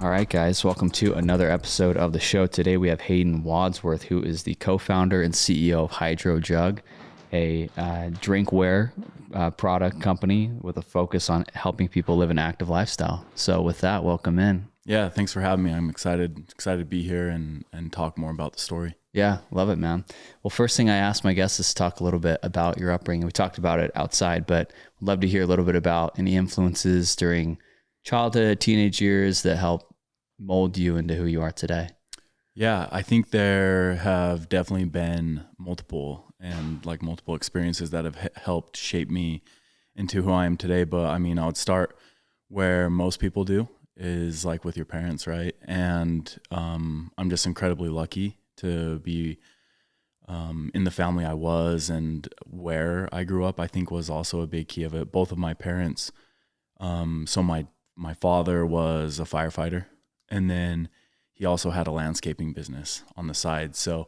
All right, guys, welcome to another episode of the show. Today we have Hayden Wadsworth, who is the co-founder and CEO of HydroJug, a drinkware product company with a focus on helping people live an active lifestyle. So with that, welcome in. Yeah, thanks for having me. I'm excited to be here and talk more about the story. Yeah, love it, man. Well, first thing I asked my guests is to talk a little bit about your upbringing. We talked about it outside, but I'd love to hear a little bit about any influences during childhood, teenage years that help mold you into who you are today. Yeah, I think there have definitely been multiple experiences that have helped shape me into who I am today. But I mean, I would start where most people do, is like with your parents, right? And I'm just incredibly lucky to be in the family I was, and where I grew up, I think, was also a big key of it. Both of my parents, so my father was a firefighter, and then he also had a landscaping business on the side. So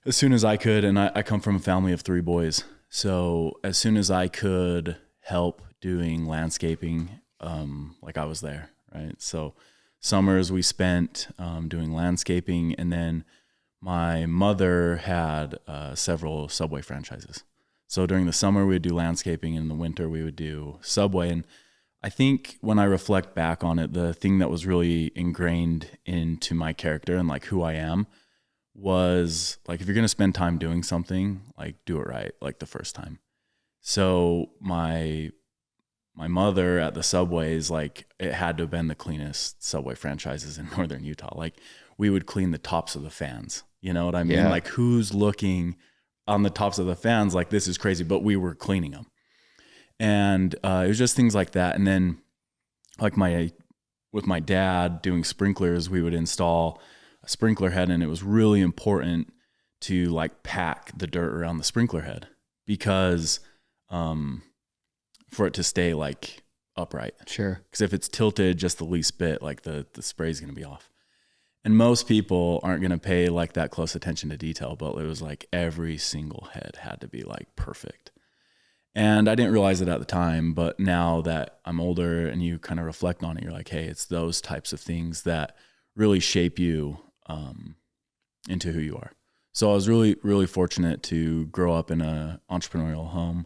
as soon as I could, and I come from a family of 3 boys, so as soon as I could help doing landscaping, I was there, right? So summers we spent doing landscaping, and then my mother had several Subway franchises. So during the summer we would do landscaping, and in the winter we would do Subway. And I think when I reflect back on it, the thing that was really ingrained into my character and like who I am was like, if you're going to spend time doing something, like do it right, like the first time. So my mother at the Subways, like it had to have been the cleanest Subway franchises in Northern Utah. Like we would clean the tops of the fans. You know what I mean? Yeah. Like who's looking on the tops of the fans? Like this is crazy, but we were cleaning them. And it was just things like that. And then like with my dad doing sprinklers, we would install a sprinkler head, and it was really important to like pack the dirt around the sprinkler head because for it to stay like upright. Sure. Because if it's tilted just the least bit, like the spray is going to be off. And most people aren't going to pay like that close attention to detail, but it was like every single head had to be like perfect. And I didn't realize it at the time, but now that I'm older and you kind of reflect on it, you're like, hey, it's those types of things that really shape you into who you are. So I was really, really fortunate to grow up in an entrepreneurial home,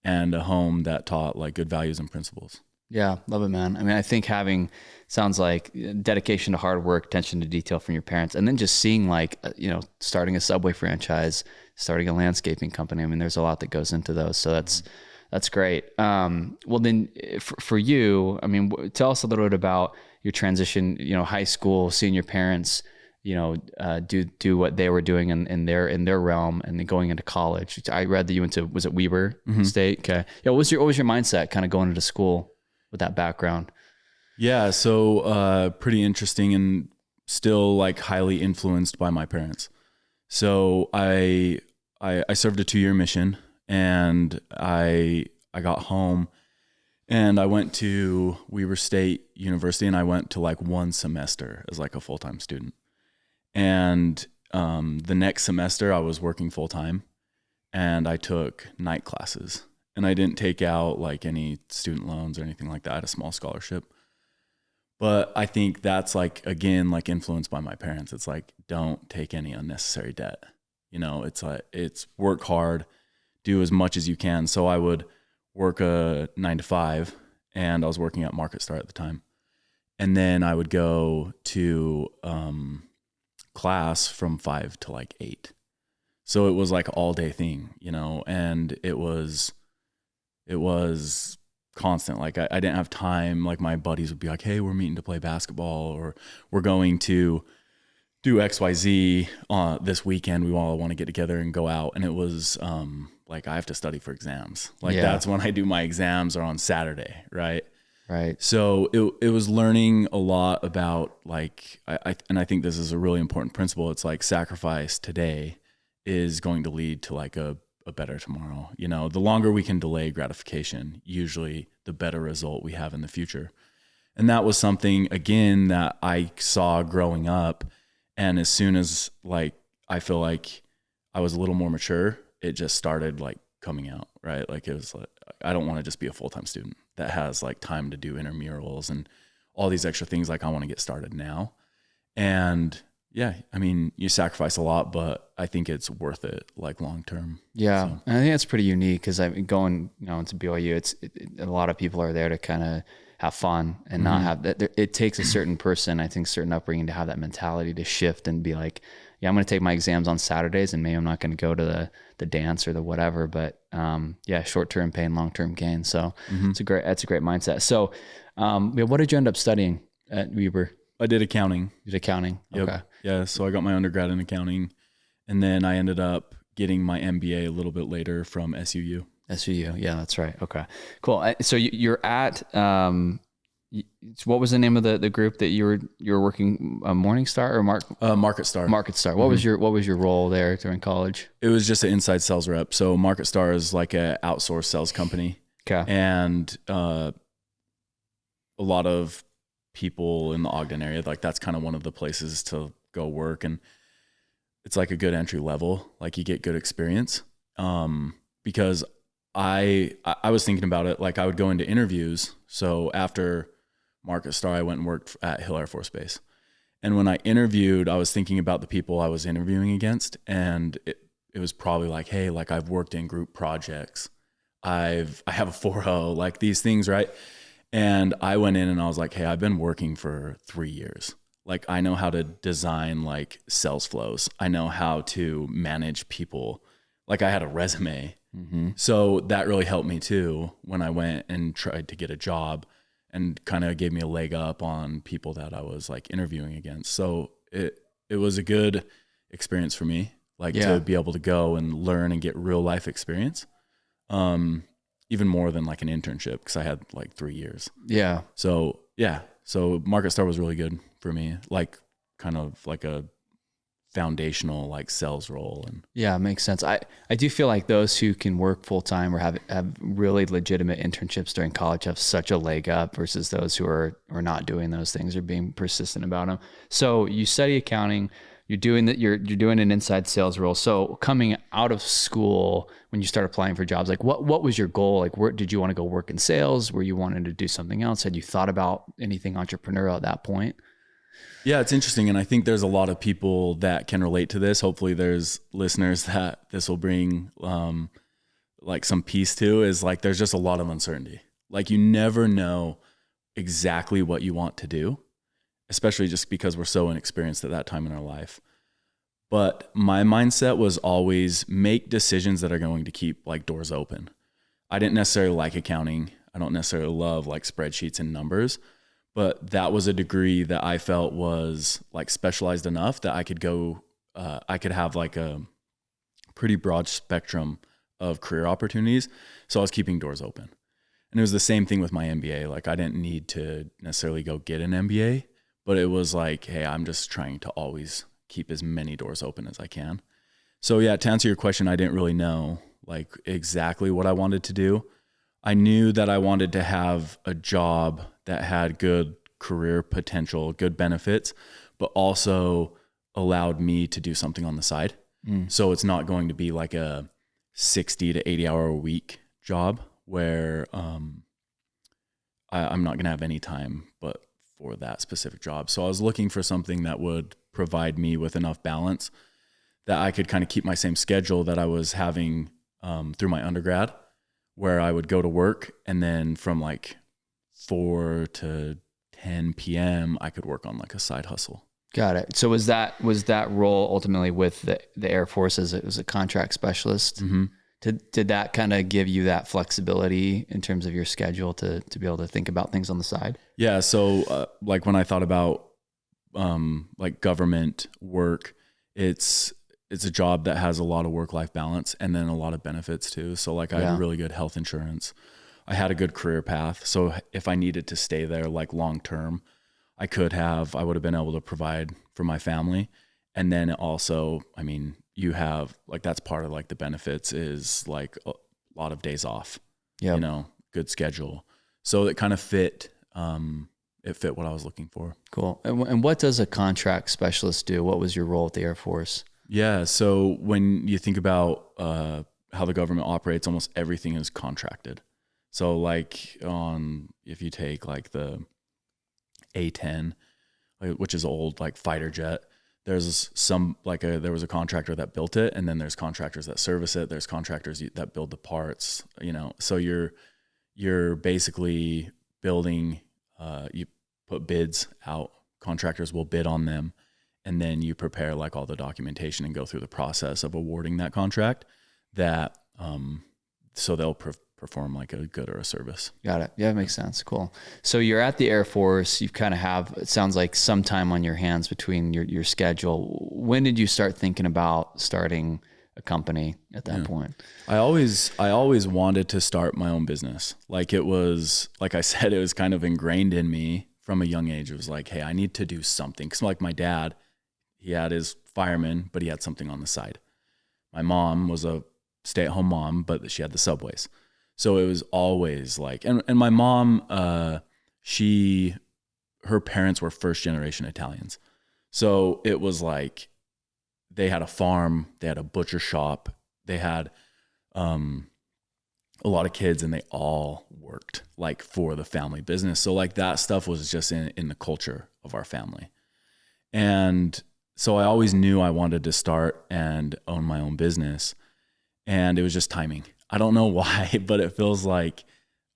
and a home that taught like good values and principles. Yeah, love it, man. I mean, I think sounds like dedication to hard work, attention to detail from your parents, and then just seeing like, starting a Subway franchise, starting a landscaping company. I mean, there's a lot that goes into those. So that's great. Well, then for you, I mean, tell us a little bit about your transition, high school, seeing your parents, do what they were doing in their realm, and then going into college. I read that you went to, was it Weber State? Okay. Yeah. What was your mindset kind of going into school with that background? Yeah. So, pretty interesting, and still like highly influenced by my parents. So I served a 2-year mission, and I got home, and I went to Weber State University, and I went to like 1 semester as like a full-time student. And the next semester I was working full-time, and I took night classes, and I didn't take out like any student loans or anything like that. I had a small scholarship. But I think that's like, again, like influenced by my parents. It's like, don't take any unnecessary debt. It's like, it's work hard, do as much as you can. So I would work a 9 to 5, and I was working at Market Star at the time. And then I would go to class from 5 to like 8. So it was like all day thing, and it was constant. Like I didn't have time. Like my buddies would be like, hey, we're meeting to play basketball, or we're going to do XYZ this weekend. We all want to get together and go out. And it was like I have to study for exams. Like that's when I do my exams, are on Saturday, right? Right. So it was learning a lot about like, I think this is a really important principle. It's like sacrifice today is going to lead to like a better tomorrow. The longer we can delay gratification, usually the better result we have in the future. And that was something, again, that I saw growing up. And as soon as like, I feel like I was a little more mature, it just started like coming out, right? Like it was like, I don't want to just be a full-time student that has like time to do intramurals and all these extra things. Like I want to get started now. And yeah, I mean, you sacrifice a lot, but I think it's worth it, like long term. Yeah, So. and I think that's pretty unique because I mean, going into BYU, a lot of people are there to kind of have fun and not have that. It takes a certain person, I think, certain upbringing to have that mentality to shift and be like, yeah, I'm going to take my exams on Saturdays, and maybe I'm not going to go to the dance or the whatever. But yeah, short term pain, long term gain. So that's a great mindset. So what did you end up studying at Weber? I did accounting. You did accounting. Yep. Okay. Yeah. So I got my undergrad in accounting, and then I ended up getting my MBA a little bit later from SUU. SUU. Yeah, that's right. Okay, cool. So you're at, what was the name of the group that you were working, Morningstar or Market Star. Market Star. What was your role there during college? It was just an inside sales rep. So Market Star is like a outsourced sales company. Okay. And a lot of people in the Ogden area, like that's kind of one of the places to go work, and it's like a good entry level, like you get good experience. Because I was thinking about it, like I would go into interviews. So after Market Star, I went and worked at Hill Air Force Base. And when I interviewed, I was thinking about the people I was interviewing against, and it was probably like, hey, like I've worked in group projects. I have a 4.0, like these things, right? And I went in and I was like, hey, I've been working for 3 years. Like I know how to design like sales flows. I know how to manage people. Like I had a resume. So that really helped me too when I went and tried to get a job, and kind of gave me a leg up on people that I was like interviewing against. So it was a good experience for me, like to be able to go and learn and get real life experience. Even more than like an internship, because I had like 3 years. Yeah. So Market Star was really good for me, like kind of like a foundational like sales role. And yeah, it makes sense. I do feel like those who can work full time or have really legitimate internships during college have such a leg up versus those who are not doing those things or being persistent about them. So you study accounting. You're doing that. You're doing an inside sales role. So coming out of school, when you start applying for jobs, like what was your goal? Like, where did you want to go work in sales? Were you wanting to do something else? Had you thought about anything entrepreneurial at that point? Yeah, it's interesting, and I think there's a lot of people that can relate to this. Hopefully, there's listeners that this will bring like some peace to. Is like there's just a lot of uncertainty. Like you never know exactly what you want to do, especially just because we're so inexperienced at that time in our life. But my mindset was always make decisions that are going to keep like doors open. I didn't necessarily like accounting. I don't necessarily love like spreadsheets and numbers, but that was a degree that I felt was like specialized enough that I could go, I could have like a pretty broad spectrum of career opportunities. So I was keeping doors open. And it was the same thing with my MBA. Like I didn't need to necessarily go get an MBA, but it was like, hey, I'm just trying to always keep as many doors open as I can. So yeah, to answer your question, I didn't really know like exactly what I wanted to do. I knew that I wanted to have a job that had good career potential, good benefits, but also allowed me to do something on the side. So it's not going to be like a 60 to 80 hour a week job where I'm not going to have any time but for that specific job. So I was looking for something that would provide me with enough balance that I could kind of keep my same schedule that I was having through my undergrad, where I would go to work and then from like 4 to 10 p.m. I could work on like a side hustle. Got it. So was that role ultimately with the Air Force as a contract specialist? Mm-hmm. Did that kind of give you that flexibility in terms of your schedule to be able to think about things on the side? Yeah. So like when I thought about like government work, it's a job that has a lot of work-life balance and then a lot of benefits too. So like I had really good health insurance. I had a good career path. So if I needed to stay there like long-term, I would have been able to provide for my family. And then also, I mean, you have like, that's part of like the benefits is like a lot of days off, you know, good schedule. So it kind of fit, it fit what I was looking for. Cool. And what does a contract specialist do? What was your role at the Air Force? Yeah. So when you think about how the government operates, almost everything is contracted. So like if you take like the A-10, which is old, like fighter jet. There's there was a contractor that built it, and then there's contractors that service it. There's contractors that build the parts, so you're basically building, you put bids out, contractors will bid on them, and then you prepare like all the documentation and go through the process of awarding that contract that, so they'll perform like a good or a service. Got it. Yeah, it makes sense. Cool. So you're at the Air Force. You kind of have, it sounds like, some time on your hands between your schedule. When did you start thinking about starting a company at that point? I always wanted to start my own business. Like it was, like I said, it was kind of ingrained in me from a young age. It was like, hey, I need to do something. Cause like my dad, he had his fireman, but he had something on the side. My mom was a stay-at-home mom, but she had the Subways. So it was always like, and my mom, her parents were first generation Italians. So it was like, they had a farm, they had a butcher shop, they had a lot of kids, and they all worked like for the family business. So like that stuff was just in the culture of our family. And so I always knew I wanted to start and own my own business, and it was just timing. I don't know why, but it feels like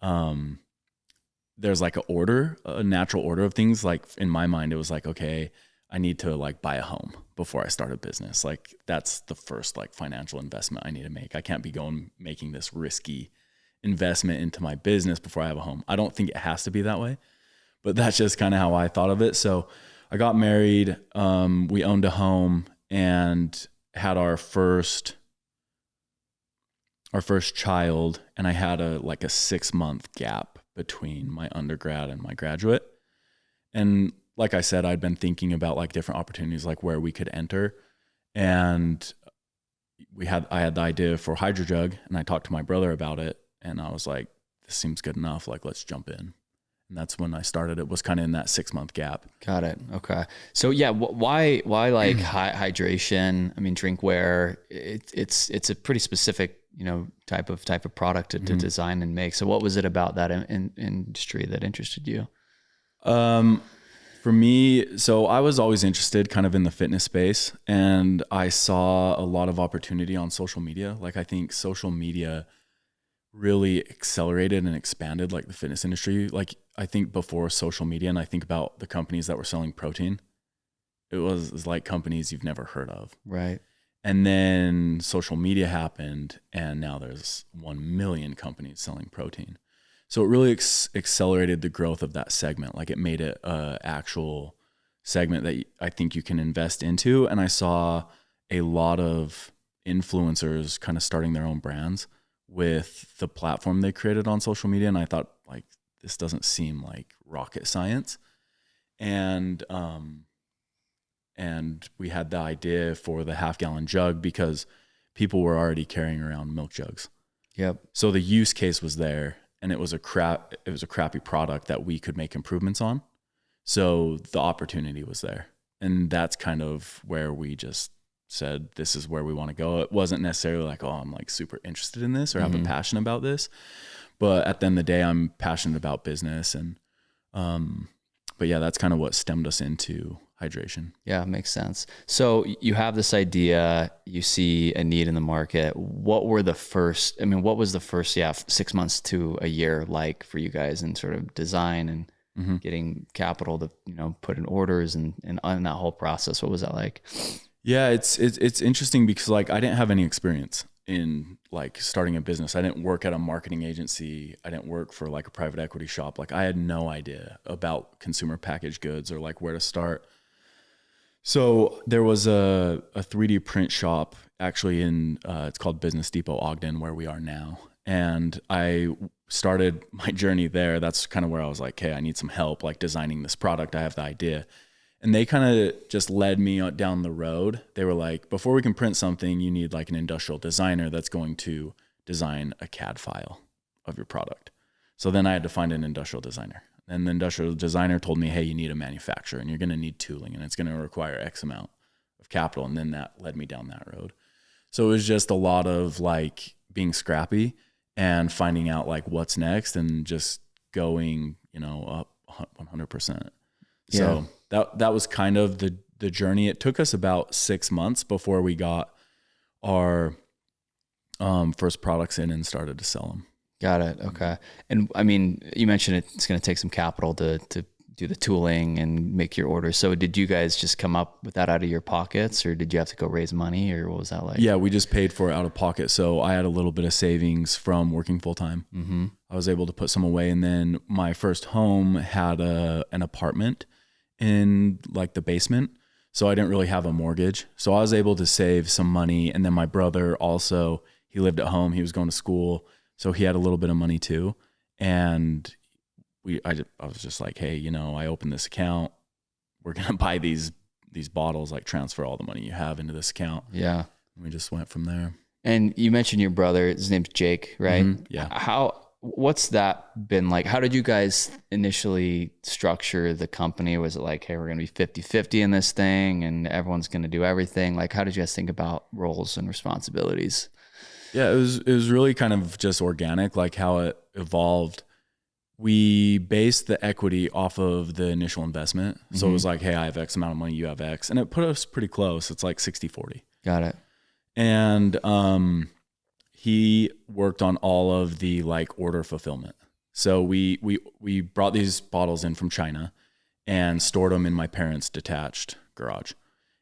there's like a natural order of things. Like in my mind, it was like, okay, I need to like buy a home before I start a business. Like that's the first like financial investment I need to make. I can't be making this risky investment into my business before I have a home. I don't think it has to be that way, but that's just kind of how I thought of it. So I got married, we owned a home and had our first child, and I had a 6-month gap between my undergrad and my graduate. And like I said, I'd been thinking about like different opportunities, like where we could enter. And I had the idea for HydroJug, and I talked to my brother about it, and I was like, this seems good enough. Like, let's jump in. And that's when I started. It was kind of in that 6-month gap. Got it. Okay. So yeah, why like hydration? I mean, drinkware, it's a pretty specific, type of product to design and make. So what was it about that industry that interested you? For me, so I was always interested kind of in the fitness space, and I saw a lot of opportunity on social media. Like I think social media really accelerated and expanded like the fitness industry. Like I think before social media, and I think about the companies that were selling protein, it was like companies you've never heard of. Right. And then social media happened, and now there's 1 million companies selling protein. So it really accelerated the growth of that segment. Like it made it an actual segment that I think you can invest into. And I saw a lot of influencers kind of starting their own brands with the platform they created on social media. And I thought like, this doesn't seem like rocket science. And we had the idea for the half-gallon jug because people were already carrying around milk jugs. Yep. So the use case was there, and it was a crappy product that we could make improvements on. So the opportunity was there. And that's kind of where we just said, this is where we want to go. It wasn't necessarily like, oh, I'm like super interested in this or have a passion about this. But at the end of the day, I'm passionate about business. And, but yeah, that's kind of what stemmed us into hydration. Yeah, makes sense. So you have this idea, you see a need in the market. What was the first 6 months to a year like for you guys in sort of design and getting capital to, put in orders and on that whole process? What was that like? Yeah, it's interesting because like I didn't have any experience in like starting a business. I didn't work at a marketing agency. I didn't work for like a private equity shop. Like I had no idea about consumer packaged goods or like where to start. So there was a 3D print shop actually in, it's called Business Depot Ogden, where we are now. And I started my journey there. That's kind of where I was like, hey, I need some help like designing this product. I have the idea. And they kind of just led me down the road. They were like, before we can print something, you need like an industrial designer that's going to design a CAD file of your product. So then I had to find an industrial designer. And the industrial designer told me, hey, you need a manufacturer and you're going to need tooling and it's going to require X amount of capital. And then that led me down that road. So it was just a lot of like being scrappy and finding out like what's next and just going, up 100%. So that was kind of the journey. It took us about 6 months before we got our first products in and started to sell them. Got it. Okay. And I mean, you mentioned it's going to take some capital to do the tooling and make your orders. So did you guys just come up with that out of your pockets, or did you have to go raise money, or what was that like? Yeah, we just paid for it out of pocket. So I had a little bit of savings from working full time. Mm-hmm. I was able to put some away. And then my first home had an apartment in like the basement. So I didn't really have a mortgage. So I was able to save some money. And then my brother also, he lived at home. He was going to school. So he had a little bit of money too. And I was just like, hey, I opened this account. We're going to buy these bottles, like transfer all the money you have into this account. Yeah. And we just went from there. And you mentioned your brother, his name's Jake, right? Mm-hmm. Yeah. What's that been like? How did you guys initially structure the company? Was it like, hey, we're going to be 50-50 in this thing and everyone's going to do everything? Like, how did you guys think about roles and responsibilities? Yeah, it was really kind of just organic, like how it evolved. We based the equity off of the initial investment. So it was like, hey, I have X amount of money, you have X. And it put us pretty close. It's like 60-40. Got it. And he worked on all of the like order fulfillment. So we brought these bottles in from China and stored them in my parents' detached garage.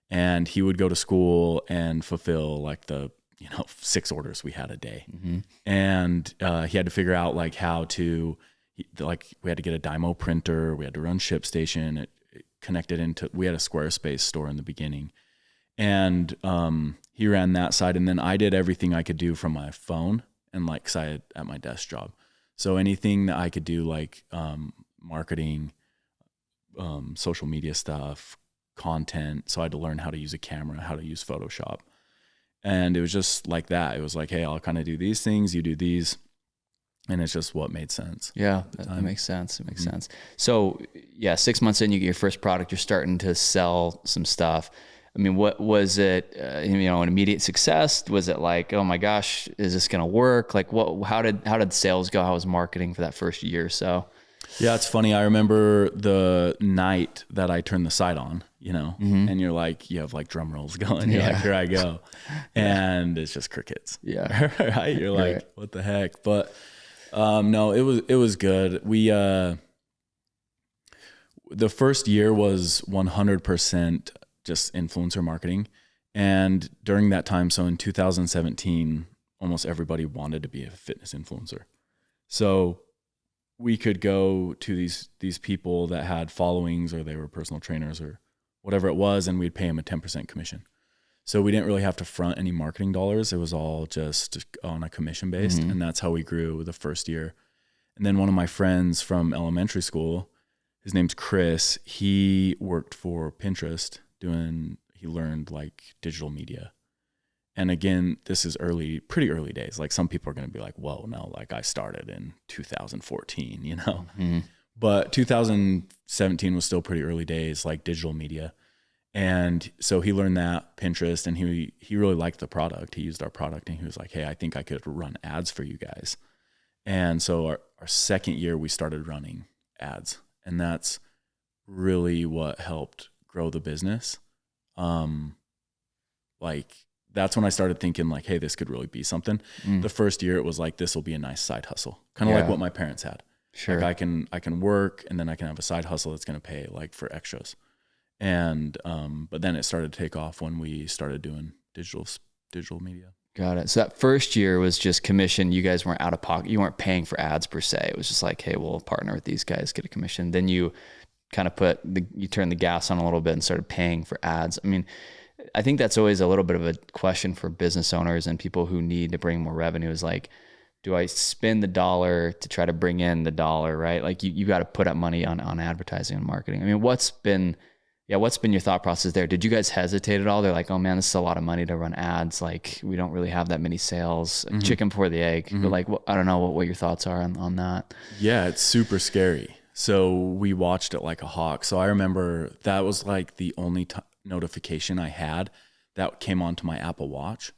And he would go to school and fulfill like the 6 orders we had a day. Mm-hmm. And he had to figure out like how to, we had to get a Dymo printer. We had to run ShipStation. It connected into, we had a Squarespace store in the beginning. And he ran that side. And then I did everything I could do from my phone and like, 'cause I had at my desk job. So anything that I could do, like marketing, social media stuff, content. So I had to learn how to use a camera, how to use Photoshop. And it was just like that. It was like, hey, I'll kind of do these things, you do these. And it's just what made sense. Yeah, that makes sense. It makes sense. So yeah, 6 months in, you get your first product, you're starting to sell some stuff. I mean, what was it, an immediate success? Was it like, oh my gosh, is this going to work? Like how did sales go? How was marketing for that first year or so? Yeah, it's funny. I remember the night that I turned the site on, and you're like, you have like drum rolls going. You're like, here I go. And it's just crickets. Yeah. Right. You're like, right. What the heck? But no, it was good. We, the first year was 100% just influencer marketing. And during that time, so in 2017, almost everybody wanted to be a fitness influencer. So we could go to these people that had followings, or they were personal trainers or whatever it was, and we'd pay them a 10% commission. So we didn't really have to front any marketing dollars. It was all just on a commission based. Mm-hmm. And that's how we grew the first year. And then one of my friends from elementary school, his name's Chris, he worked for Pinterest he learned like digital media. And again, this is pretty early days. Like some people are going to be like, whoa, no, like I started in 2014, Mm-hmm. But 2017 was still pretty early days, like digital media. And so he learned that Pinterest, and he really liked the product. He used our product and he was like, hey, I think I could run ads for you guys. And so our second year we started running ads, and that's really what helped grow the business. Like that's when I started thinking like, hey, this could really be something. The first year it was like, this will be a nice side hustle. Kind of like what my parents had. Sure. Like I can work, and then I can have a side hustle that's going to pay like for extras. And, but then it started to take off when we started doing digital media. Got it. So that first year was just commission. You guys weren't out of pocket. You weren't paying for ads per se. It was just like, hey, we'll partner with these guys, get a commission. Then you kind of you turned the gas on a little bit and started paying for ads. I mean, I think that's always a little bit of a question for business owners and people who need to bring more revenue, is like, do I spend the dollar to try to bring in the dollar, right? Like you got to put up money on advertising and marketing. I mean, what's been your thought process there? Did you guys hesitate at all? They're like, oh man, this is a lot of money to run ads. Like we don't really have that many sales. Mm-hmm. Chicken before the egg. Mm-hmm. But like, I don't know what your thoughts are on that. Yeah, it's super scary. So we watched it like a hawk. So I remember that was like the only notification I had that came onto my Apple Watch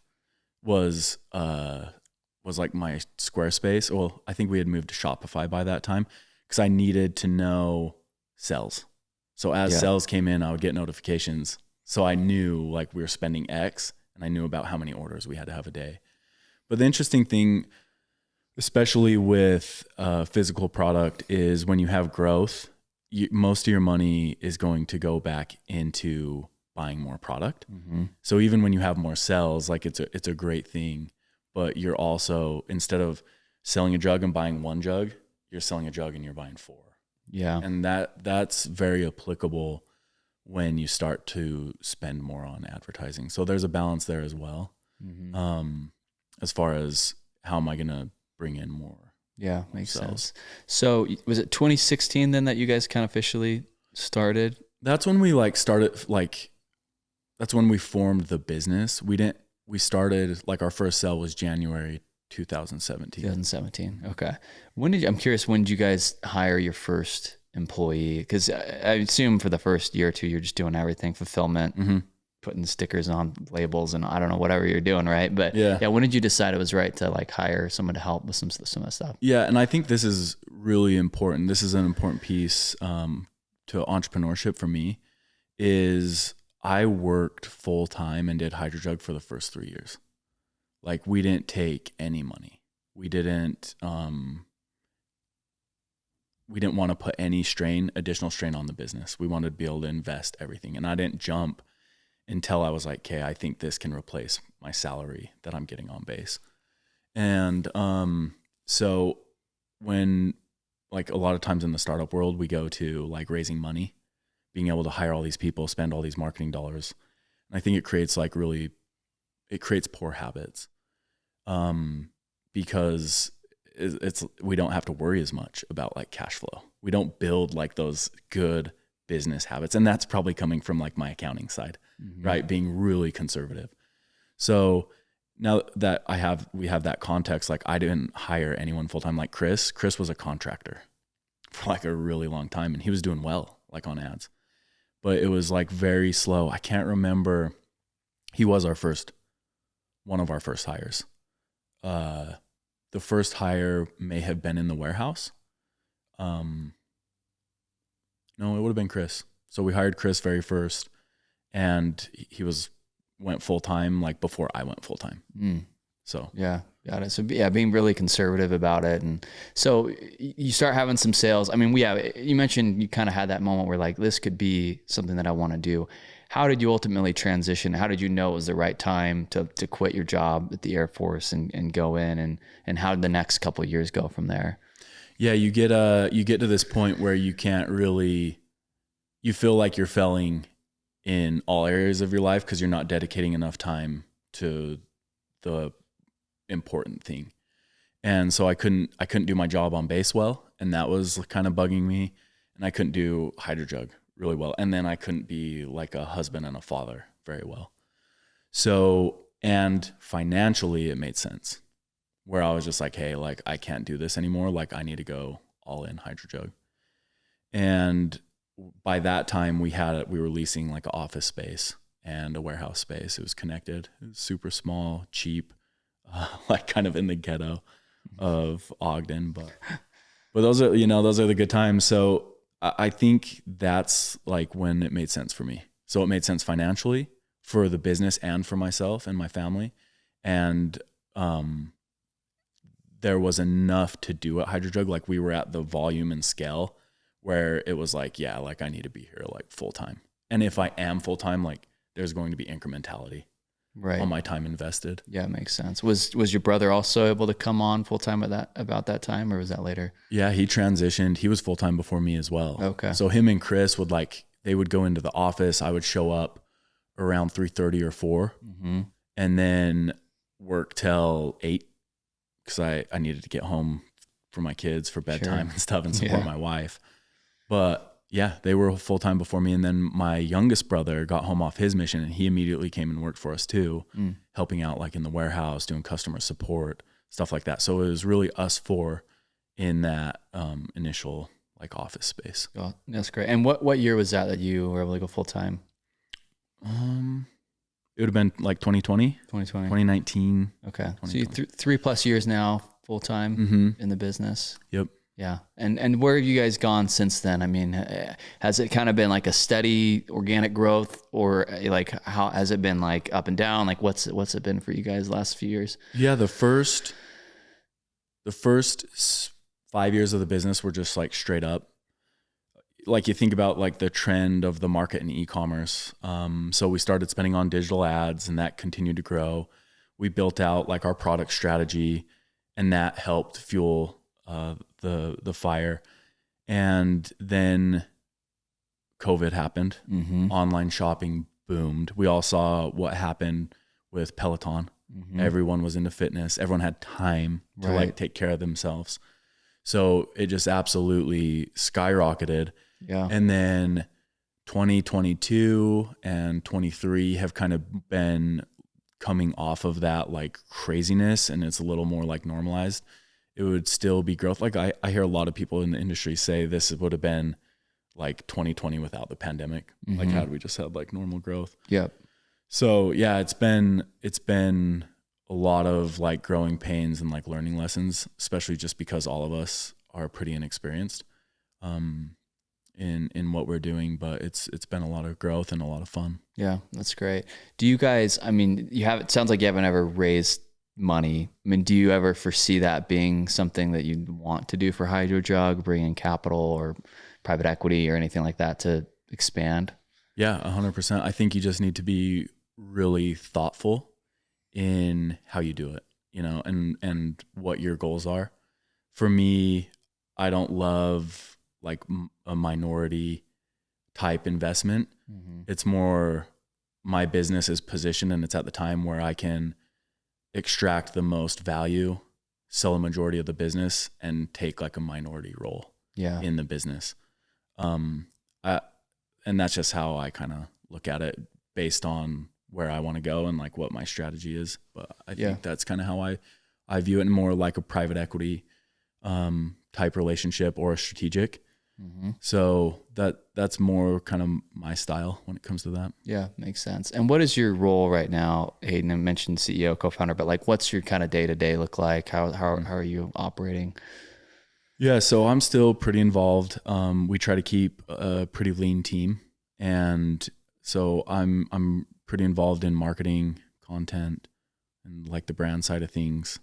was like my Squarespace. Well, I think we had moved to Shopify by that time, because I needed to know sales. So as sales came in, I would get notifications. So I knew like we were spending X, and I knew about how many orders we had to have a day. But the interesting thing, especially with physical product, is when you have growth, most of your money is going to go back into buying more product. Mm-hmm. So even when you have more sales, like it's a great thing, but you're also, instead of selling a jug and buying one jug, you're selling a jug and you're buying 4. Yeah. And that's very applicable when you start to spend more on advertising. So there's a balance there as well. Mm-hmm. As far as how am I going to bring in more? Yeah, makes sense. So was it 2016 then that you guys kind of officially started? That's when we that's when we formed the business. We started, like, our first sale was January 2017. 2017. Okay. I'm curious, when did you guys hire your first employee? Because I assume for the first year or two, you're just doing everything, fulfillment, mm-hmm. putting stickers on labels, and I don't know, whatever you're doing, right? But yeah, when did you decide it was right to like hire someone to help with some of the stuff? Yeah, and I think this is really important. This is an important piece to entrepreneurship for me, is I worked full time and did HydroJug for the first 3 years. Like, we didn't take any money. We didn't want to put any additional strain on the business. We wanted to be able to invest everything. And I didn't jump until I was like, okay, I think this can replace my salary that I'm getting on base. And so when, like, a lot of times in the startup world, we go to like raising money, being able to hire all these people, spend all these marketing dollars. And I think it creates poor habits, because we don't have to worry as much about like cash flow. We don't build like those good business habits. And that's probably coming from like my accounting side, mm-hmm. right? Being really conservative. So now that we have that context, like, I didn't hire anyone full-time. Like Chris was a contractor for like a really long time, and he was doing well, like on ads, but it was like very slow. I can't remember. He was one of our first hires. The first hire may have been in the warehouse. No, it would have been Chris. So we hired Chris very first, and he went full time like before I went full time. Mm. So yeah, got it. So yeah, being really conservative about it, and so you start having some sales. I mean, you mentioned you kind of had that moment where like, this could be something that I want to do. How did you ultimately transition? How did you know it was the right time to quit your job at the Air Force and go in, and how did the next couple of years go from there? Yeah, you get to this point where you feel like you're failing in all areas of your life because you're not dedicating enough time to the important thing. And so I couldn't do my job on base well, and that was kind of bugging me, and I couldn't do HydroJug really well. And then I couldn't be like a husband and a father very well. So, and financially it made sense, where I was just like, hey, like, I can't do this anymore. Like, I need to go all in HydroJug. And by that time we were leasing like an office space and a warehouse space. It was connected. It was super small, cheap, like kind of in the ghetto of Ogden, but those are the good times. So I think that's like when it made sense for me. So it made sense financially for the business and for myself and my family. And there was enough to do at HydroJug. Like, we were at the volume and scale where it was like, yeah, like, I need to be here like full time. And if I am full time, like, there's going to be incrementality on my time invested. Yeah, it makes sense. Was your brother also able to come on full time about that time, or was that later? Yeah, he transitioned. He was full time before me as well. Okay. So him and Chris they would go into the office. I would show up around 3:30 or 4, mm-hmm. and then work till 8 because I needed to get home for my kids for bedtime and stuff and support my wife. But yeah, they were full time before me. And then my youngest brother got home off his mission, and he immediately came and worked for us too, helping out like in the warehouse, doing customer support, stuff like that. So it was really us 4 in that initial like office space. Oh, that's great. And what year was that you were able to go full time? It would have been like 2020, 2019. Okay. So you 3+ years now full time in the business. Yep. Yeah. And where have you guys gone since then? I mean, has it kind of been like a steady organic growth, or like how has it been like up and down? Like what's it been for you guys the last few years? Yeah, the first 5 years of the business were just like straight up. Like you think about like the trend of the market in e-commerce. So we started spending on digital ads, and that continued to grow. We built out like our product strategy, and that helped fuel the fire. And then COVID happened. Mm-hmm. Online shopping boomed. We all saw what happened with Peloton. Mm-hmm. Everyone was into fitness. Everyone had time to Right. like take care of themselves. So it just absolutely skyrocketed. Yeah. And then 2022 and 23 have kind of been coming off of that like craziness, and it's a little more like normalized. It would still be growth. Like I hear a lot of people in the industry say this would have been like 2020 without the pandemic. Mm-hmm. Like had we just had like normal growth. Yep. So yeah, it's been a lot of like growing pains and like learning lessons, especially just because all of us are pretty inexperienced in what we're doing. But it's been a lot of growth and a lot of fun. Yeah, that's great. Do you guys, I mean, it sounds like you haven't ever raised money. I mean, do you ever foresee that being something that you'd want to do for HydroJug, bring in capital or private equity or anything like that to expand? Yeah, 100%. I think you just need to be really thoughtful in how you do it, and what your goals are. For me, I don't love like a minority type investment. Mm-hmm. It's more my business is positioned, and it's at the time where I can extract the most value, sell a majority of the business, and take like a minority role in the business. And that's just how I kind of look at it based on where I want to go and like what my strategy is. But I think that's kind of how I view it, more like a private equity type relationship or a strategic. Mm-hmm. So that's more kind of my style when it comes to that. Yeah, makes sense. And what is your role right now, Hayden? I mentioned CEO, co-founder, but like, what's your kind of day-to-day look like? How are you operating? Yeah, so I'm still pretty involved. We try to keep a pretty lean team, and so I'm pretty involved in marketing, content, and like the brand side of things.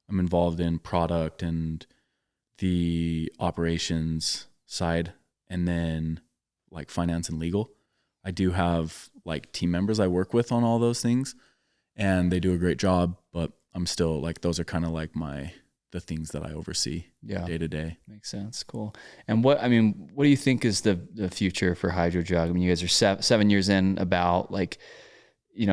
I'm involved in product and the operations side, and then like finance and legal. I do have like team members I work with on all those things, and they do a great job, but I'm still like, those are kind of like the things that I oversee day to day. Makes sense. Cool. And what do you think is the future for HydroJug? I mean, you guys are 7 years in, about like, we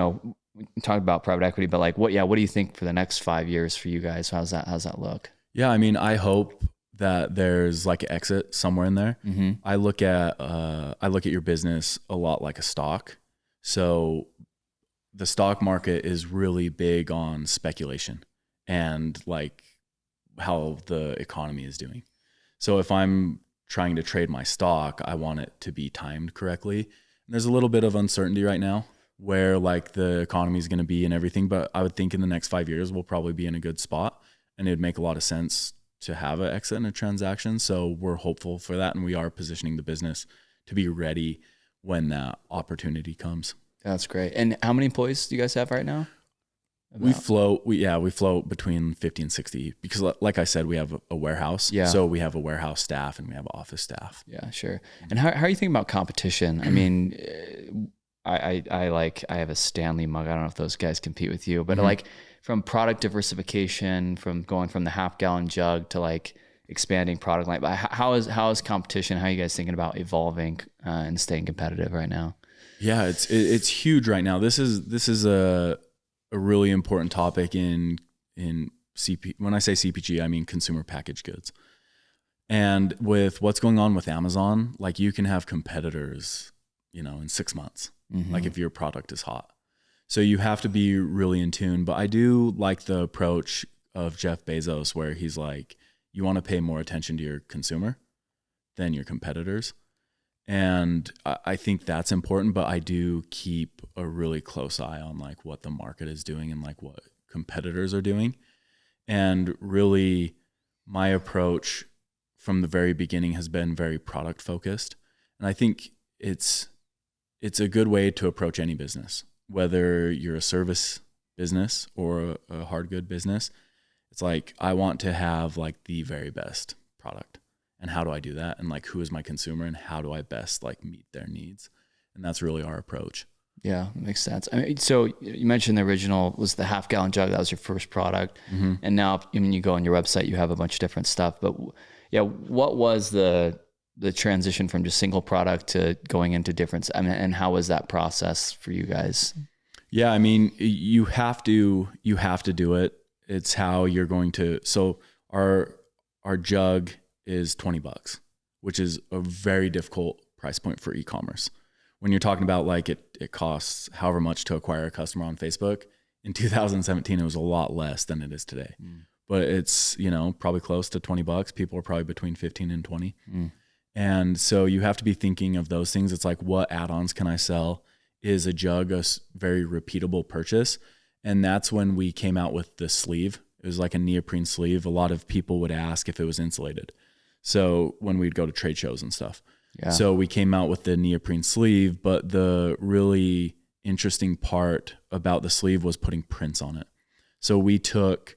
talked about private equity, but like what do you think for the next 5 years for you guys? How's that look? Yeah. I mean, I hope that there's like an exit somewhere in there. Mm-hmm. I look at your business a lot like a stock. So the stock market is really big on speculation and like how the economy is doing. So if I'm trying to trade my stock, I want it to be timed correctly. And there's a little bit of uncertainty right now where like the economy is going to be and everything, but I would think in the next 5 years, we'll probably be in a good spot, and it'd make a lot of sense to have an exit in a transaction. So we're hopeful for that, and we are positioning the business to be ready when that opportunity comes. That's great. And how many employees do you guys have right now? We float between 50 and 60 because like I said, we have a warehouse. Yeah. So we have a warehouse staff and we have office staff. Yeah, sure. And how are you thinking about competition? I mean, I have a Stanley mug. I don't know if those guys compete with you, but like from product diversification, from going from the half-gallon jug to like expanding product line, how is competition? How are you guys thinking about evolving and staying competitive right now? Yeah, it's huge right now. This is a really important topic in CP. When I say CPG, I mean consumer packaged goods. And with what's going on with Amazon, like you can have competitors, in 6 months, like if your product is hot. So you have to be really in tune. But I do like the approach of Jeff Bezos, where he's like, you want to pay more attention to your consumer than your competitors. And I think that's important, but I do keep a really close eye on like what the market is doing and like what competitors are doing. And really my approach from the very beginning has been very product focused. And I think it's a good way to approach any business, whether you're a service business or a hard good business. It's like, I want to have like the very best product. And how do I do that? And like, who is my consumer and how do I best like meet their needs? And that's really our approach. Yeah, makes sense. I mean, so you mentioned the original was the 1/2 gallon jug. That was your first product. Mm-hmm. And now, I mean, you go on your website, you have a bunch of different stuff, but yeah, what was the transition from just single product to going into different, I mean, and how was that process for you guys? Yeah. I mean, you have to do it. It's how you're going to, so our jug is $20, which is a very difficult price point for e-commerce. When you're talking about like it costs however much to acquire a customer on Facebook, in 2017, it was a lot less than it is today. But it's, probably close to $20. People are probably between 15 and 20. And so you have to be thinking of those things. It's like, what add-ons can I sell? Is a jug a very repeatable purchase? And that's when we came out with the sleeve. It was like a neoprene sleeve. A lot of people would ask if it was insulated. So when we'd go to trade shows and stuff. Yeah. So we came out with the neoprene sleeve, but the really interesting part about the sleeve was putting prints on it. So we took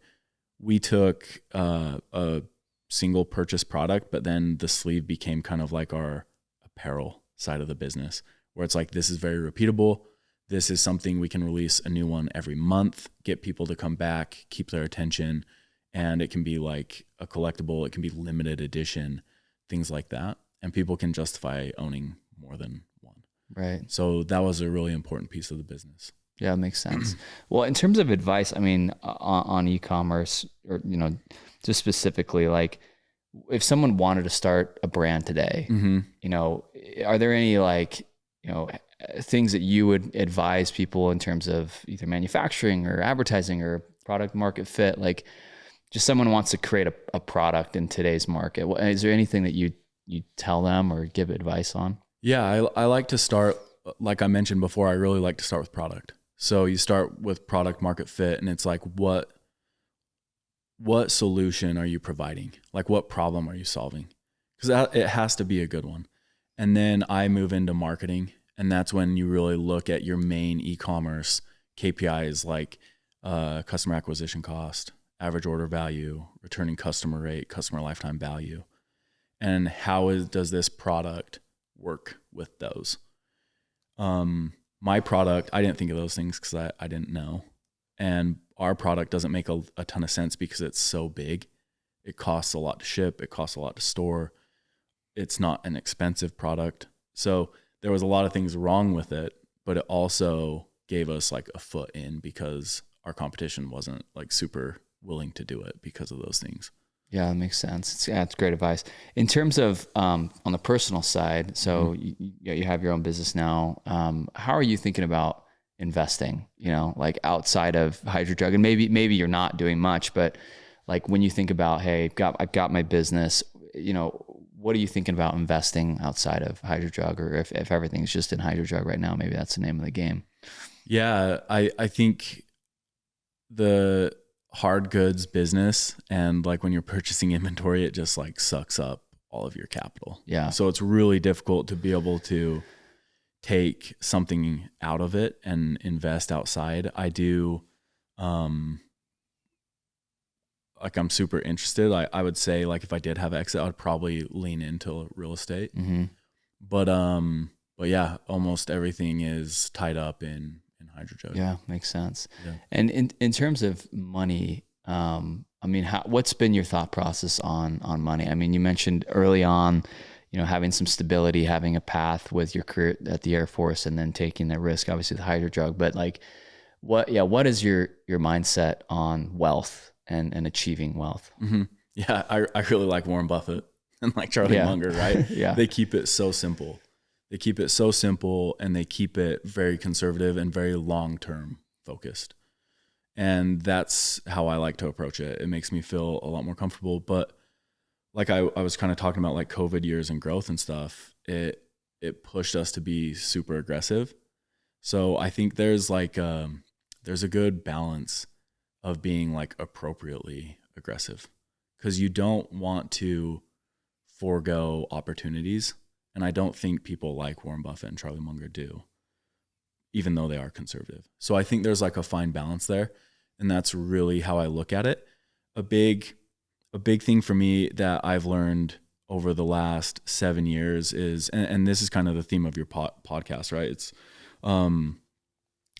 a single purchase product, but then the sleeve became kind of like our apparel side of the business, where it's like, this is very repeatable. This is something we can release a new one every month, get people to come back, keep their attention. And it can be like a collectible. It can be limited edition, things like that. And people can justify owning more than one. Right. So that was a really important piece of the business. Yeah, it makes sense. Well, in terms of advice, I mean, on e-commerce, or, just specifically, like if someone wanted to start a brand today, are there any things that you would advise people in terms of either manufacturing or advertising or product market fit? Like, just someone wants to create a product in today's market. Is there anything that you tell them or give advice on? Yeah, I like to start, like I mentioned before, I really like to start with product. So you start with product market fit, and it's like, what solution are you providing? Like, what problem are you solving? Because it has to be a good one. And then I move into marketing, and that's when you really look at your main e-commerce KPIs, like customer acquisition cost, average order value, returning customer rate, customer lifetime value, and how does this product work with those? My product, I didn't think of those things because I didn't know. And our product doesn't make a ton of sense because it's so big. It costs a lot to ship. It costs a lot to store. It's not an expensive product. So there was a lot of things wrong with it, but it also gave us like a foot in because our competition wasn't like super willing to do it because of those things. Yeah, that makes sense. It's great advice. In terms of on the personal side, so you have your own business now. How are you thinking about investing? Like outside of HydroJug, and maybe you're not doing much, but like when you think about, hey, I've got my business. What are you thinking about investing outside of HydroJug, or if everything's just in HydroJug right now? Maybe that's the name of the game. Yeah, I think the hard goods business, and like when you're purchasing inventory, it just like sucks up all of your capital. Yeah. So it's really difficult to be able to take something out of it and invest outside. I do, like I'm super interested. I would say like if I did have exit, I would probably lean into real estate. But yeah, almost everything is tied up in HydroJug. Yeah, makes sense. Yeah. And in terms of money, I mean, what's been your thought process on money? I mean, you mentioned early on, having some stability, having a path with your career at the Air Force, and then taking the risk, obviously, with HydroJug. But like, what is your mindset on wealth and achieving wealth? Yeah, I really like Warren Buffett and like Charlie Munger, right? Yeah. They keep it so simple. They keep it so simple, and they keep it very conservative and very long-term focused. And that's how I like to approach it. It makes me feel a lot more comfortable. But like I was kind of talking about like COVID years and growth and stuff, it pushed us to be super aggressive. So I think there's a good balance of being like appropriately aggressive, because you don't want to forego opportunities. And I don't think people like Warren Buffett and Charlie Munger do, even though they are conservative. So I think there's like a fine balance there. And that's really how I look at it. A big thing for me that I've learned over the last 7 years is, and this is kind of the theme of your podcast, right? It's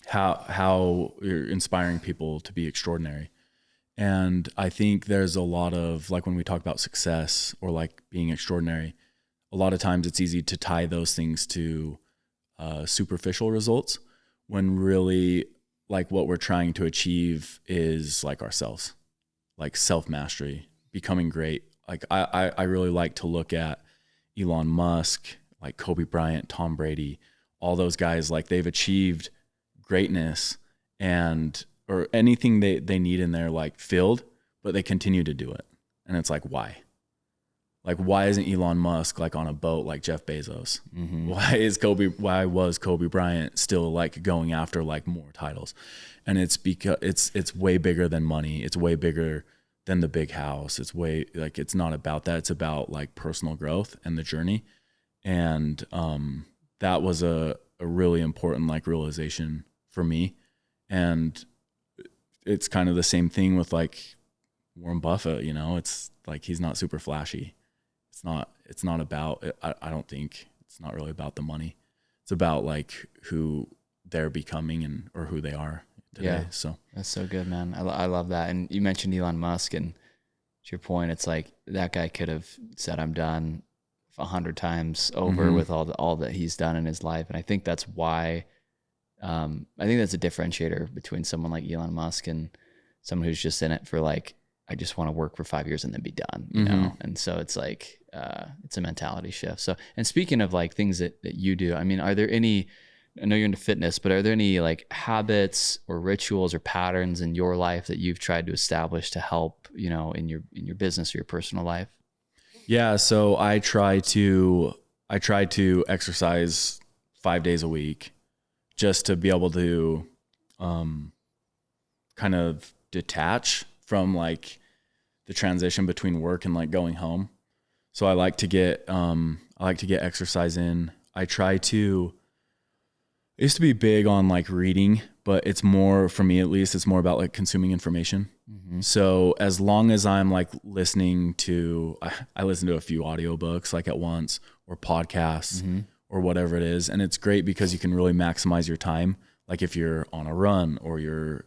how you're inspiring people to be extraordinary. And I think there's a lot of, like, when we talk about success or like being extraordinary, a lot of times it's easy to tie those things to superficial results, when really like what we're trying to achieve is like ourselves, like self-mastery, becoming great. Like I really like to look at Elon Musk, like Kobe Bryant, Tom Brady, all those guys, like they've achieved greatness or anything they need in their like field, but they continue to do it. And it's like, why? Like, why isn't Elon Musk like on a boat like Jeff Bezos? Mm-hmm. Why was Kobe Bryant still like going after like more titles? And it's because it's way bigger than money. It's way bigger than the big house. It's way like, it's not about that. It's about like personal growth and the journey. And that was a really important like realization for me. And it's kind of the same thing with like Warren Buffett, you know, it's like, he's not super flashy. It's not about, I don't think it's not really about the money. It's about like who they're becoming or who they are today. Yeah. So That's so good, man. I love that. And you mentioned Elon Musk, and to your point, it's like that guy could have said, I'm done 100 times over with all that he's done in his life. And I think that's why, I think that's a differentiator between someone like Elon Musk and someone who's just in it for like, I just want to work for 5 years and then be done, you know? And so it's like, it's a mentality shift. So, and speaking of like things that you do, I mean, are there any, I know you're into fitness, but are there any like habits or rituals or patterns in your life that you've tried to establish to help, you know, in your business or your personal life? Yeah. So I try to exercise 5 days a week just to be able to, kind of detach from like the transition between work and like going home. So I like to get exercise in. I used to be big on like reading, but it's more, for me at least, it's more about like consuming information. Mm-hmm. So as long as I'm like listening to, I listen to a few audiobooks like at once, or podcasts, or whatever it is. And it's great because you can really maximize your time. Like if you're on a run or you're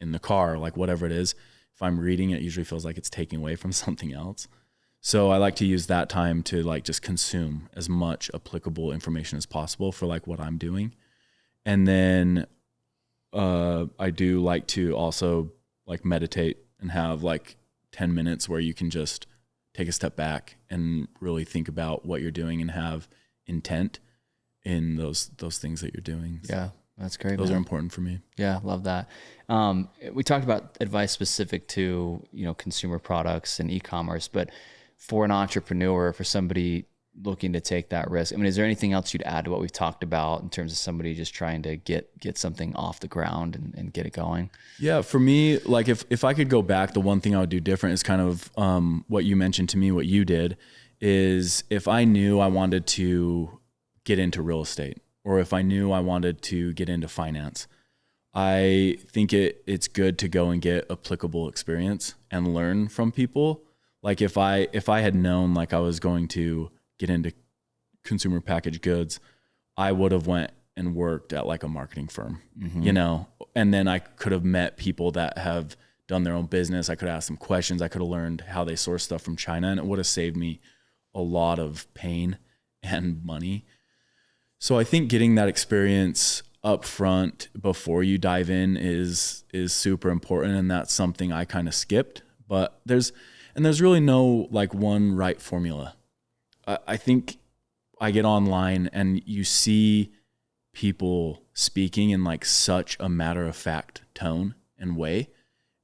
in the car, like whatever it is, if I'm reading, it usually feels like it's taking away from something else. So I like to use that time to like just consume as much applicable information as possible for like what I'm doing. And then I do like to also like meditate and have like 10 minutes where you can just take a step back and really think about what you're doing and have intent in those things that you're doing. Yeah, that's great. Those are important for me. Yeah, love that. We talked about advice specific to, you know, consumer products and e-commerce, but for an entrepreneur, for somebody looking to take that risk, I mean, is there anything else you'd add to what we've talked about in terms of somebody just trying to get something off the ground and get it going? Yeah, for me, like if I could go back, the one thing I would do different is kind of what you mentioned to me, what you did, is if I knew I wanted to get into real estate, or if I knew I wanted to get into finance, I think it's good to go and get applicable experience and learn from people. Like if I had known like I was going to get into consumer packaged goods, I would have went and worked at like a marketing firm, you know, and then I could have met people that have done their own business. I could ask them questions. I could have learned how they source stuff from China, and it would have saved me a lot of pain and money. So I think getting that experience up front before you dive in is super important. And that's something I kind of skipped, but there's really no like one right formula. I think I get online and you see people speaking in like such a matter of fact tone and way,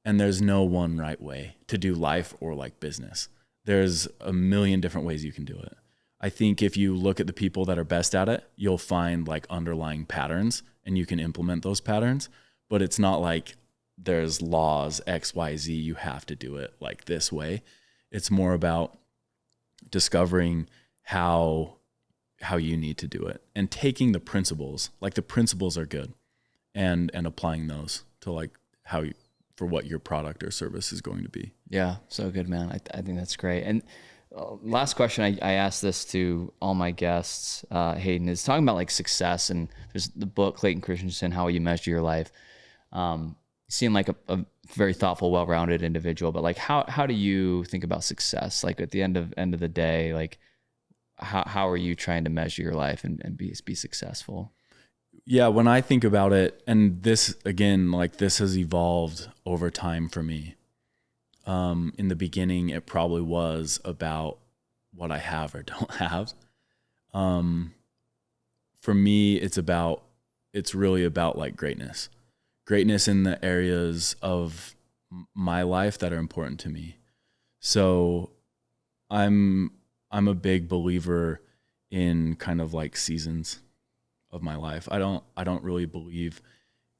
and there's no one right way to do life or like business. There's a million different ways you can do it. I think if you look at the people that are best at it, you'll find like underlying patterns and you can implement those patterns, but it's not like there's laws X, Y, Z, you have to do it like this way. It's more about discovering how you need to do it and taking the principles, like the principles are good, and applying those to like for what your product or service is going to be. Yeah. So good, man. I think that's great. And last question, I asked this to all my guests, Hayden, is talking about like success, and there's the book, Clayton Christensen, How You Measure Your Life. You seem like a very thoughtful, well-rounded individual, but like, how do you think about success? Like at the end of the day, like how are you trying to measure your life and be successful? Yeah, when I think about it, and this again, like this has evolved over time for me. In the beginning, it probably was about what I have or don't have. For me, it's really about like greatness in the areas of my life that are important to me. So I'm a big believer in kind of like seasons of my life. I don't really believe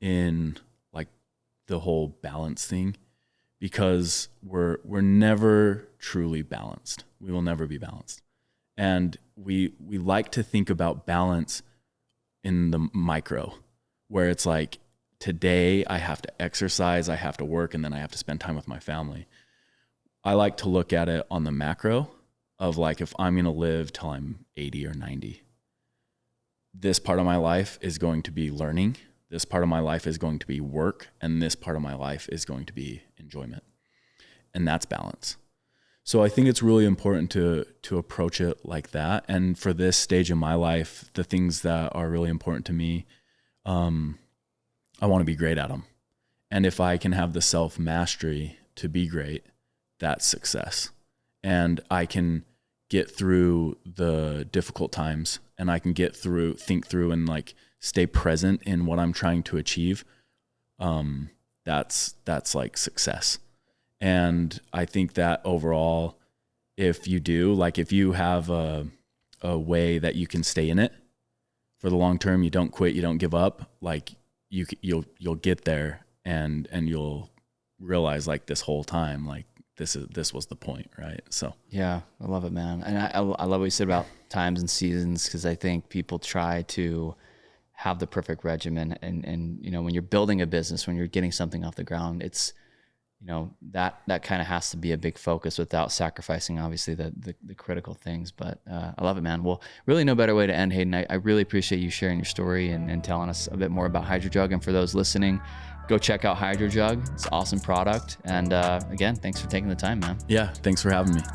in like the whole balance thing, because we're never truly balanced. We will never be balanced. And we like to think about balance in the micro, where it's like, today I have to exercise, I have to work, and then I have to spend time with my family. I like to look at it on the macro of like, if I'm going to live till I'm 80 or 90, this part of my life is going to be learning. This part of my life is going to be work. And this part of my life is going to be enjoyment. And that's balance. So I think it's really important to approach it like that. And for this stage in my life, the things that are really important to me, I want to be great at them. And if I can have the self-mastery to be great, that's success. And I can get through the difficult times, and I can think through and like stay present in what I'm trying to achieve. That's like success. And I think that overall, if you have a way that you can stay in it for the long term, you don't quit, you don't give up, like you'll get there, and you'll realize like this whole time, like this was the point, right? So yeah, I love it, man. And I love what you said about times and seasons, because I think people try to have the perfect regimen, and you know, when you're building a business, when you're getting something off the ground, it's, you know, that kind of has to be a big focus without sacrificing obviously the critical things. But I love it, man. Well, really no better way to end, Hayden. I really appreciate you sharing your story and telling us a bit more about HydroJug. And for those listening, go check out HydroJug. It's an awesome product. And again, thanks for taking the time, man. Yeah, thanks for having me.